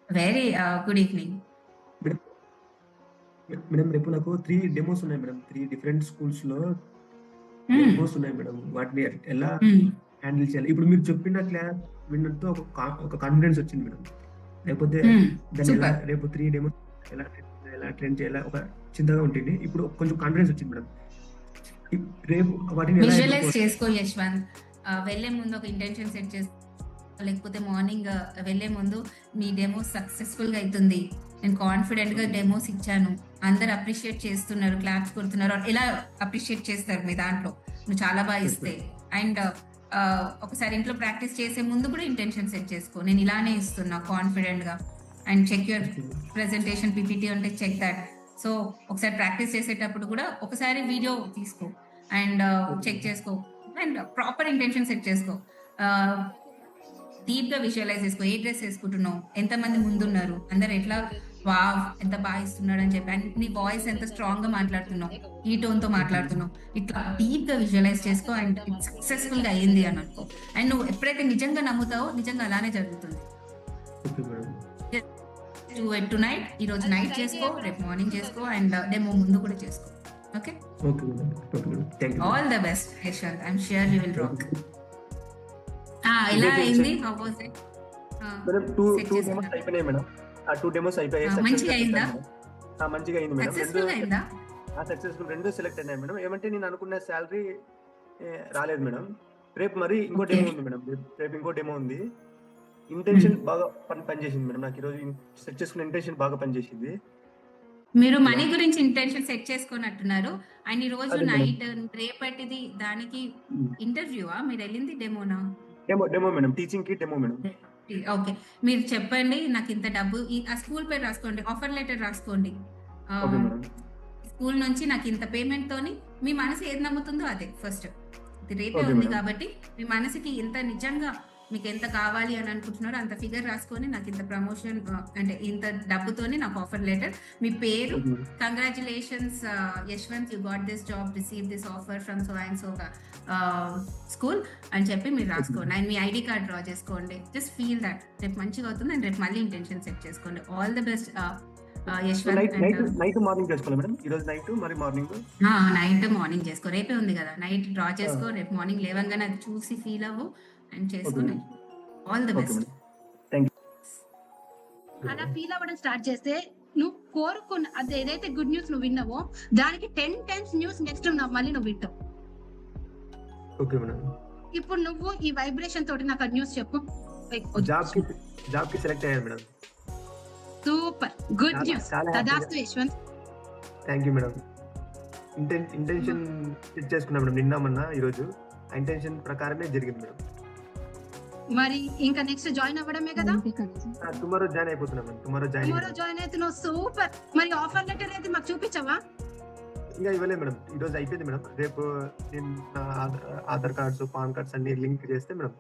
Very good evening. Madam madam రేపు నాకు 3 demos ఉన్నాయి మేడం. 3 డిఫరెంట్ స్కూల్స్‌లో హ్మ్. డెమోస్ ఉన్నాయి మేడం. వాటిని ఎలా హ్మ్. హ్యాండిల్ చేయాలి? ఇప్పుడు మీరు చెప్పిన క్లాస్ వినడంతో ఒక కాన్ఫిడెన్స్ వచ్చింది మేడం. లేకపోతే హ్మ్. దాన్ని ఎలా సూపర్. రేపు 3 డెమోస్ ఎలా ట్రైన్ చేయాలా ఒక చింతగా ఉంటుంది. ఇప్పుడు కొంచెం కాన్ఫిడెన్స్ వచ్చింది మేడం. రేపు వాటిని ఎలా విజువలైజ్ ఎదుర్కోవాలి? చేసుకో యశ్వంత్. వెళ్ళే ముందు ఒక ఇంటెన్షన్ సెట్ చేసుకో. లేకపోతే మార్నింగ్ వెళ్ళే ముందు మీ డెమో సక్సెస్‌ఫుల్‌గా అయితుంది. నేను కాన్ఫిడెంట్‌గా ఓకే. డెమోస్ ఇచ్చాను. అందరూ అప్రిషియేట్ చేస్తున్నారు. క్లాప్స్ కొడుతున్నారు. ఎలా అప్రిషియేట్ చేస్తారు మీ దాంట్లో? నువ్వు చాలా బా యెస్ ఇస్తే. మేడం. అండ్ ఒకసారి ఇంట్లో ప్రాక్టీస్ చేసే ముందు కూడా ఇంటెన్షన్ సెట్ చేసుకో. నేను ఇలానే ఇస్తున్నా కాన్ఫిడెంట్‌గా. And check your okay. Presentation PPT ఉంటే చెక్ దట్. సో, ఒకసారి ప్రాక్టీస్ చేసేటప్పుడు కూడా ఒకసారి వీడియో తీసుకో. And okay. చెక్ చేసుకో. అండ్ ప్రాపర్ ఇంటెన్షన్ సెట్ చేసుకో. ఆహ్, డీప్‌గా విజువలైజ్ చేసుకో. ఏ డ్రెస్ ఏసుకుంటున్నావు? ఎంతమంది ముందున్నారు? అందరూ ఎట్లా వావ్! ఎంత బా ఇస్తున్నాడని చెప్పి. అండ్ నీ వాయిస్ ఎంత స్ట్రాంగ్‌గా మాట్లాడుతున్నావు? ఈ టోన్‌తో ఓకే మేడం. మాట్లాడుతున్నావు. ఇట్లా డీప్‌గా విజువలైజ్ చేసుకో. అండ్ ఇది సక్సెస్‌ఫుల్‌గా అయింది అని అనుకో. అండ్ నువ్వు ఎప్పుడైతే నిజంగా నమ్ముతావో నిజంగా అలానే జరుగుతుంది. Okay madam. To it tonight ఈరోజు నైట్ చేసుకో. రేపు మార్నింగ్ చేసుకో. అండ్ డెమో ముందు కూడా చేసుకో. Okay. Okay madam. Okay madam. Thank you madam. All the best Yashwant. I am sure you will thank rock. You. ఎలా రేపు అయింది? How was it? ఆ! మేడం సెట్ 2 డెమోస్ చేసేటప్పుడు. అయిపోయినాయి మేడం. ఆ 2 డెమోస్ అయిపోయాయి. మంచిగా సక్సెస్‌గా అయిందా? పెట్టాను మేడం. మంచిగా అయింది మేడం. 2 సక్సెస్‌ఫుల్‌గా అయిందా? సక్సెస్‌ఫుల్ 2 సెలెక్ట్ అయినాయి మేడం. ఏమంటే నేను అనుకున్న సాలరీ రాలేదు మేడం. రేపు మరి ఇంకో ఓకే. డెమో ఉంది మేడం. రేపు ఇంకో డెమో ఉంది. హ్మ్. ఇంటెన్షన్ బాగా పనిచేసింది మేడం. నాకు ఈరోజు సెట్ చేసుకున్న ఇంటెన్షన్ బాగా పనిచేసింది. మీరు అలా మనీ గురించి ఇంటెన్షన్ సెట్ చేసుకున్నట్టున్నారు. అండ్ ఈరోజు అదే మేడం. నైట్ రేపటిది దానికి హ్మ్. ఇంటర్వ్యూవా? మీరెళ్ళింది డెమోనా? Demo madam. టీచింగ్‌కి డెమో మేడం. ఓకే. మీరు చెప్పండి నాకింత డబ్బు ఆ స్కూల్ పేరు రాసుకోండి. ఆఫర్ లెటర్ రాసుకోండి. ఓకే ఆహ్, మేడం. స్కూల్ నుంచి నాకింత పేమెంట్‌తోని మీ మనసు ఏది నమ్ముతుందో అదే ఫస్ట్. ఇది రేపే ఓకే ఉంది మేడం. కాబట్టి మీ మనసుకి ఇంత నిజంగా మీకెంత కావాలి అని అనుకుంటున్నారో అంత ఫిగర్ రాసుకొని నాకింత ప్రమోషన్ అంటే ఇంత డబ్బుతోని నాకు ఆఫర్ లెటర్, మీ పేరు, okay madam. Congratulations Yashwant you got this job, receive this offer from so and so school అని చెప్పి మీరు ఓకే రాసుకోండి. Madam. And me ID card draw చేసుకోండి. జస్ట్ ఫీల్ దట్ రేపు మంచిగా అవుతుంది. అండ్ రేపు మళ్ళీ ఇంటెన్షన్ సెట్ చేసుకోండి. All the best so Yashwant. And night morning చేసుకోవాలా మేడం? ఈరోజు నైట్ మరి మార్నింగ్ నైట్ మార్నింగ్ చేసుకో. రేపే ఉంది కదా! నైట్ డ్రా ఆ! చేసుకో. రేపు మార్నింగ్ లేవంగానే అది చూసి ఫీల్ అవ్వు అండ్ ఓకే చేసుకొని madam. All the okay best. Madam. Thank you అలా మేడం. ఫీల్ అవ్వడం స్టార్ట్ చేస్తే నువ్వు కోరుకున్న అది ఏదైతే గుడ్ న్యూస్ నువ్వు విన్నావో దానికి 10 టైమ్స్ న్యూస్ నెక్స్ట్ మళ్ళీ నువ్వు వింటావు. Okay madam. ఇప్పుడు నువ్వు ఈ వైబ్రేషన్ తోటి నాకు ఆ న్యూస్ చెప్పు. జాబ్‌కి జాబ్‌కి సెలెక్ట్ అయ్యాను మేడం. సూపర్ గుడ్ చాలా న్యూస్. చాలా హ్యాపీగా తదాస్తు Yashwant. Thank you madam. Intention set చేసుకున్నా మేడం నిన్న మొన్న ఈరోజు. ఆ ఇంటెన్షన్ ప్రకారమే జరిగింది మేడం. మరి ఇంకా నెక్స్ట్ జాయిన్ అవ్వడమే కదా. టుమారో జాయిన్ అయిపోతున్నా madam. Tomorrow joining tomorrow madam. Join అవుతున్నావు. సూపర్. మరి ఆఫర్ లెటర్ అయితే మాకు చూపించవా? ఇంకా ఇవ్వలేదు మేడం. ఈరోజు అయిపోయింది మేడం. రేపు నేను నా ఆధార్ కార్డ్స్, పాన్ కార్డ్స్ అన్ని లింక్ చేస్తే మేడం